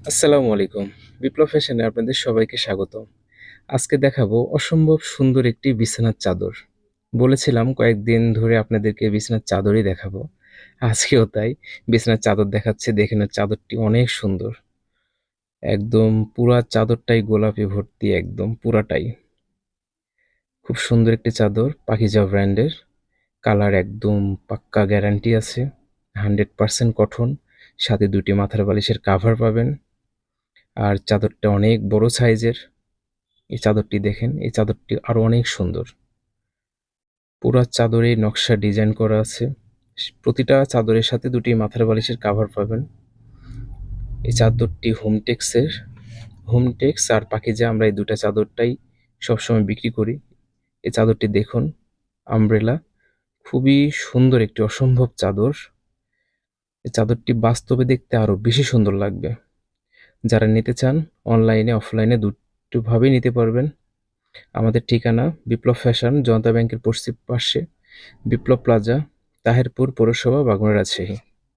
আসসালামু আলাইকুম। বিপ্লব ফ্যাশনে আপনাদের সবাইকে স্বাগতম। আজকে দেখাবো অসম্ভব সুন্দর একটি বিছানার চাদর। বলেছিলাম কয়েকদিন ধরে আপনাদেরকে বিছানার চাদরই দেখাবো। আজকেও তাই বিছানার চাদর দেখাচ্ছি। দেখে নেন চাদরটি অনেক সুন্দর। একদম পুরা চাদরটাই গোলাপি ভর্তি একদম পুরাটাই। খুব সুন্দর একটি চাদর পাকিজা ব্র্যান্ডের। কালার একদম পাক্কা গ্যারান্টি আছে। 100% কটন। সাথে ২ টি মাথার বালিশের কাভার পাবেন। আর চাদরটা অনেক বড় সাইজের। এই চাদরটি দেখেন, এই চাদরটি আরো অনেক সুন্দর। পুরা চাদরে নকশা ডিজাইন করা আছে। প্রতিটা চাদরের সাথে ২ টি মাথার বালিশের কাভার পাবেন। এই চাদরটি হোমটেক্সের। হোমটেক্স আর পাকিজা আমরা এই ২ টা চাদরটাই সবসময় বিক্রি করি। এই চাদরটি দেখুন, আমব্রেলা। খুবই সুন্দর একটি অসম্ভব চাদর। এই চাদরটি বাস্তবে দেখতে আরো বেশি সুন্দর লাগবে। যারা নিতে চান অনলাইনে অফলাইনে দুটোভাবেই নিতে পারবেন। আমাদের ঠিকানা বিপ্লব ফ্যাশন, জনতা ব্যাংকের পশ্চিম পাশে, বিপ্লব প্লাজা, তাহেরপুর পৌরসভা, বাগমারা, রাজশাহী।